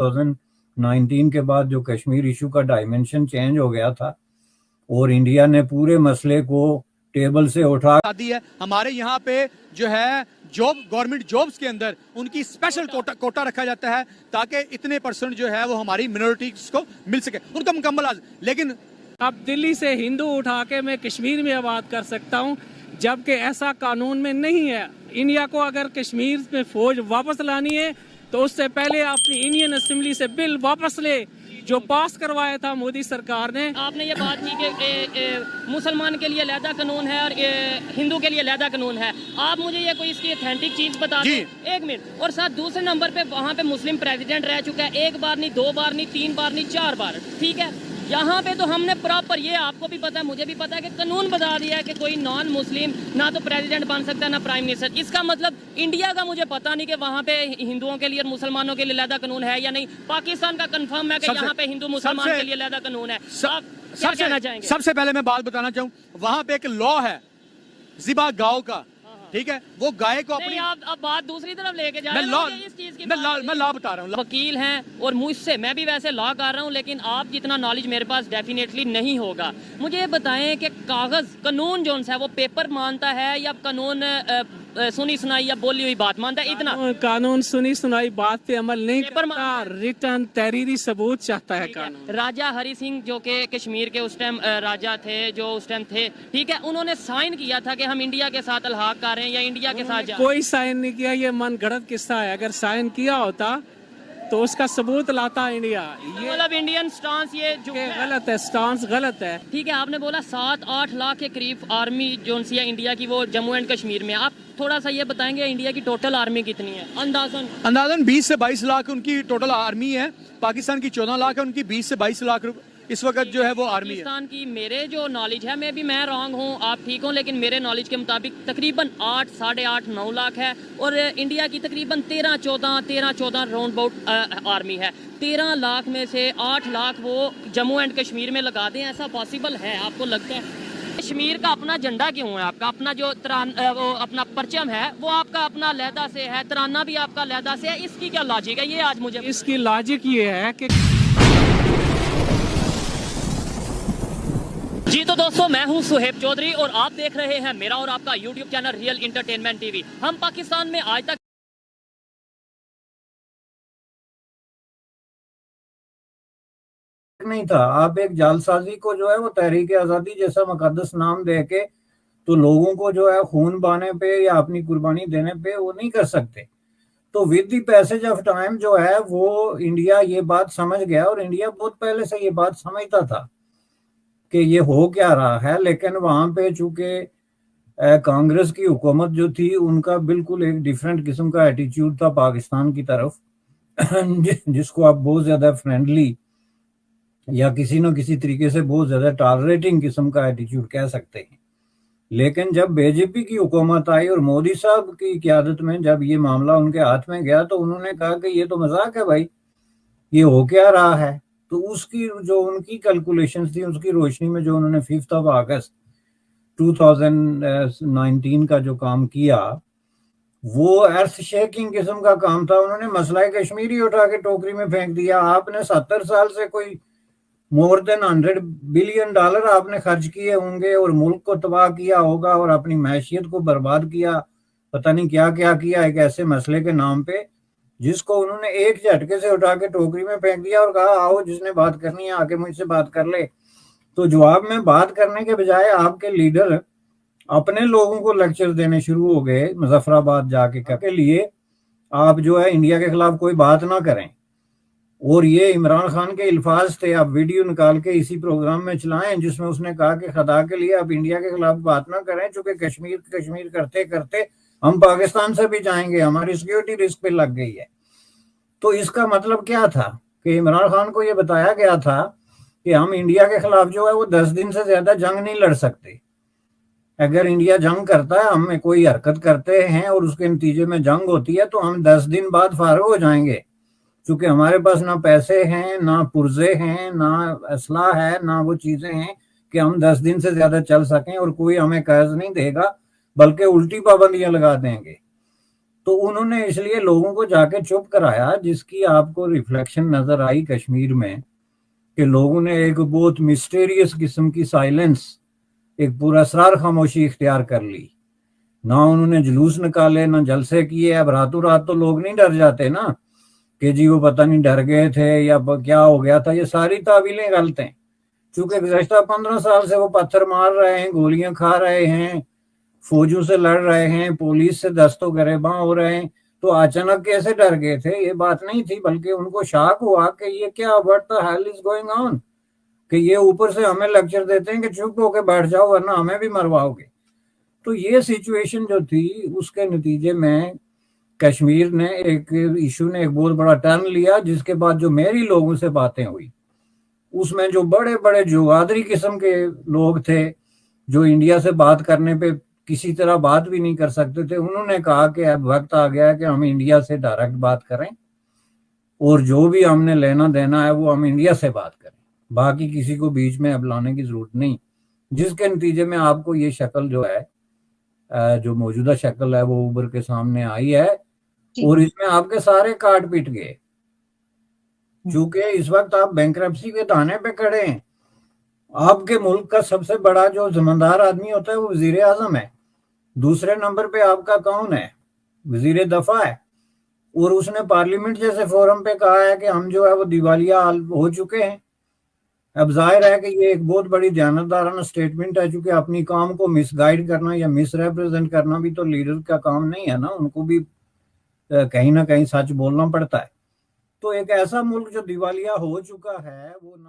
2019 के बाद जो कश्मीर इशू का डायमेंशन चेंज हो गया था और इंडिया ने पूरे मसले को टेबल से उठा दी है। हमारे यहाँ पे जो है जॉब गवर्नमेंट जॉब्स के अंदर उनकी स्पेशल कोटा रखा जाता है ताकि इतने परसेंट जो है वो हमारी मिनोरिटीज को मिल सके, उनका मुकम्मल लेकिन अब दिल्ली से हिंदू उठा के मैं कश्मीर में आबाद कर सकता हूँ, जबकि ऐसा कानून में नहीं है। इंडिया को अगर कश्मीर में फौज वापस लानी है तो उससे पहले अपनी इंडियन असेंबली से बिल वापस ले जो पास करवाया था मोदी सरकार ने। आपने ये बात की कि मुसलमान के लिए अलहदा कानून है और हिंदू के लिए अलहदा कानून है। आप मुझे ये कोई इसकी ऑथेंटिक चीज बता दें। एक मिनट। और साथ दूसरे नंबर पे वहाँ पे मुस्लिम प्रेसिडेंट रह चुका है, 1 बार नहीं, 2 बार नहीं, 3 बार नहीं, 4 बार, ठीक है। यहाँ पे तो हमने प्रॉपर, ये आपको भी पता है मुझे भी पता है कि कानून बता दिया है कि कोई नॉन मुस्लिम ना तो प्रेसिडेंट बन सकता है ना प्राइम मिनिस्टर। इसका मतलब इंडिया का मुझे पता नहीं कि वहाँ पे हिंदुओं के लिए और मुसलमानों के लिए अलहदा कानून है या नहीं। पाकिस्तान का कंफर्म है कि यहाँ पे हिंदू मुसलमान के लिए अलहदा कानून है। आप क्या कहना चाहेंगे? सबसे पहले मैं बात बताना चाहूँ, वहाँ पे एक लॉ है ज़िबा गाँव का, ठीक है, वो गाय को अपनी, आप अब बात दूसरी तरफ लेके जा रहे हैं। इस चीज की मैं लॉ बता रहा हूँ। वकील हैं और मुझसे, मैं भी वैसे लॉ कर रहा हूँ, लेकिन आप जितना नॉलेज मेरे पास डेफिनेटली नहीं होगा। मुझे ये बताएं कि कागज कानून जो है वो पेपर मानता है या कानून सुनी सुनाई या बोली हुई बात मानता है? इतना कानून सुनी सुनाई बात पे अमल नहीं करता, रिटर्न तहरीरी सबूत चाहता है कानून। राजा हरि सिंह जो कि कश्मीर के उस टाइम राजा थे, जो उस टाइम थे, ठीक है, उन्होंने साइन किया था कि हम इंडिया के साथ अलहाक कर रहे हैं या इंडिया के साथ। कोई साइन नहीं किया, ये मन गढ़ंत किस्सा है। अगर साइन किया होता तो उसका सबूत लाता इंडिया। ये मतलब इंडियन स्टांस ये जो गलत है, स्टांस गलत है। ठीक है, आपने बोला 7-8 लाख के करीब आर्मी जो सी है इंडिया की वो जम्मू एंड कश्मीर में। आप थोड़ा सा ये बताएंगे इंडिया की टोटल आर्मी कितनी है? अंदाजन 20 से 22 लाख उनकी टोटल आर्मी है। पाकिस्तान की 14 लाख है, उनकी 20 से 22 लाख इस वक्त जो है वो आर्मी है। पाकिस्तान की मेरे जो नॉलेज है, मैं रॉन्ग हूँ, आप ठीक हो, लेकिन मेरे नॉलेज के मुताबिक तकरीबन 8, 8.5, 9 लाख है और इंडिया की तकरीबन 13-14 राउंड अबाउट आर्मी है। 13 लाख में से 8 लाख वो जम्मू एंड कश्मीर में लगा दें, ऐसा पॉसिबल है आपको लगता है? कश्मीर का अपना झंडा क्यों है? आपका अपना जो वो अपना परचम है वो आपका अपना लहदा से है, तराना भी आपका लहदा से है, इसकी क्या लॉजिक है? ये आज मुझे इसकी लॉजिक ये है कि जी तो दोस्तों, मैं हूं सुहेब चौधरी और आप देख रहे हैं मेरा और आपका YouTube channel real entertainment TV. हम पाकिस्तान में आज तक नहीं था। आप एक जालसाजी को जो है वो तहरीक आज़ादी जैसा मुकद्दस नाम दे के तो लोगों को जो है खून बहाने पे या अपनी कुर्बानी देने पे वो नहीं कर सकते। तो with the passage of time जो है वो इंडिया ये बात समझ गया और इंडिया बहुत पहले से ये बात समझता था कि ये हो क्या रहा है। लेकिन वहां पे चूंकि कांग्रेस की हुकूमत जो थी उनका बिल्कुल एक डिफरेंट किस्म का एटीट्यूड था पाकिस्तान की तरफ जिसको आप बहुत ज्यादा फ्रेंडली या किसी न किसी तरीके से बहुत ज्यादा टॉलरेटिंग किस्म का एटीट्यूड कह सकते हैं। लेकिन जब बीजेपी की हुकूमत आई और मोदी साहब की क़यादत में जब ये मामला उनके हाथ में गया तो उन्होंने कहा कि ये तो मजाक है भाई, ये हो क्या रहा है। तो उसकी जो उनकी कैलकुलेशंस थी उसकी रोशनी में जो उन्होंने 5 अगस्त 2019 का जो काम किया वो अर्थ शेकिंग किस्म का काम था। उन्होंने मसला कश्मीर ही उठा के टोकरी में फेंक दिया। आपने 70 साल से कोई मोर देन $100 बिलियन आपने खर्च किए होंगे और मुल्क को तबाह किया होगा और अपनी मैशियत को बर्बाद किया, पता नहीं क्या क्या किया एक ऐसे मसले के नाम पे जिसको उन्होंने एक झटके से उठा के टोकरी में फेंक दिया और कहा आओ जिसने बात करनी है आके मुझसे बात कर ले। तो जवाब में बात करने के बजाय आपके लीडर अपने लोगों को लेक्चर देने शुरू हो गए मुजफ्फराबाद जाके के लिए आप जो है इंडिया के खिलाफ कोई बात ना करें। और ये इमरान खान के अल्फाज थे, आप वीडियो निकाल के इसी प्रोग्राम में चलाएं जिसमें उसने कहा कि खुदा के लिए आप इंडिया के खिलाफ बात ना करें, चूंकि कश्मीर करते करते हम पाकिस्तान से भी जाएंगे, हमारी सिक्योरिटी रिस्क पे लग गई है। तो इसका मतलब क्या था कि इमरान खान को ये बताया गया था कि हम इंडिया के खिलाफ जो है वो 10 दिन से ज्यादा जंग नहीं लड़ सकते। अगर इंडिया जंग करता है, हम कोई हरकत करते हैं और उसके नतीजे में जंग होती है तो हम 10 दिन बाद फारिग हो जाएंगे, क्योंकि हमारे पास ना पैसे हैं, ना पुर्जे हैं, ना असला है, ना वो चीजें हैं कि हम 10 दिन से ज्यादा चल सकें और कोई हमें कर्ज नहीं देगा बल्कि उल्टी पाबंदियां लगा देंगे। تو انہوں نے اس لیے لوگوں کو جا کے چپ کرایا، جس کی آپ کو ریفلیکشن نظر آئی کشمیر میں کہ لوگوں نے ایک بہت مسٹیریس قسم کی سائلنس، ایک پورا اسرار خاموشی اختیار کر لی. نہ انہوں نے جلوس نکالے، نہ جلسے کیے. اب راتوں رات تو لوگ نہیں ڈر جاتے نا کہ جی وہ پتہ نہیں ڈر گئے تھے یا کیا ہو گیا تھا. یہ ساری تعویلیں غلط ہیں، چونکہ گزشتہ 15 سال سے وہ پتھر مار رہے ہیں، گولیاں کھا رہے ہیں، فوجوں سے لڑ رہے ہیں، پولیس سے دست و گریباں ہو رہے ہیں. تو اچانک کیسے ڈر گئے تھے؟ یہ بات نہیں تھی، بلکہ ان کو شاک ہوا کہ یہ کیا what the hell is going on، کہ یہ اوپر سے ہمیں لیکچر دیتے ہیں کہ چپ ہو کے بیٹھ جاؤ ورنہ ہمیں بھی مرواؤ گے. تو یہ سچویشن جو تھی، اس کے نتیجے میں کشمیر نے ایک ایشو نے ایک بہت بڑا ٹرن لیا، جس کے بعد جو میری لوگوں سے باتیں ہوئی اس میں جو بڑے بڑے جوادری قسم کے لوگ تھے جو انڈیا سے بات کرنے پہ کسی طرح بات بھی نہیں کر سکتے تھے، انہوں نے کہا کہ اب وقت آ گیا ہے کہ ہم انڈیا سے ڈائریکٹ بات کریں اور جو بھی ہم نے لینا دینا ہے وہ ہم انڈیا سے بات کریں، باقی کسی کو بیچ میں اب لانے کی ضرورت نہیں. جس کے نتیجے میں آپ کو یہ شکل جو ہے، جو موجودہ شکل ہے، وہ ابھر کے سامنے آئی ہے. اور اس میں آپ کے سارے کاٹ پیٹ گئے، چونکہ اس وقت آپ بینکرپسی کے دانے پہ کھڑے ہیں. آپ کے ملک کا سب سے بڑا جو ذمہ آدمی ہوتا ہے وہ وزیر اعظم ہے. دوسرے نمبر پہ آپ کا کون ہے؟ وزیر دفاع ہے. اور اس نے پارلیمنٹ جیسے فورم پہ کہا ہے کہ ہم جو ہے وہ دیوالیہ ہو چکے ہیں. اب ظاہر ہے کہ یہ ایک بہت بڑی دیانتدارانہ سٹیٹمنٹ ہے، چونکہ اپنی قوم کو مس گائیڈ کرنا یا مس ریپرزینٹ کرنا بھی تو لیڈر کا کام نہیں ہے نا، ان کو بھی کہیں نہ کہیں سچ بولنا پڑتا ہے. تو ایک ایسا ملک جو دیوالیہ ہو چکا ہے وہ نہ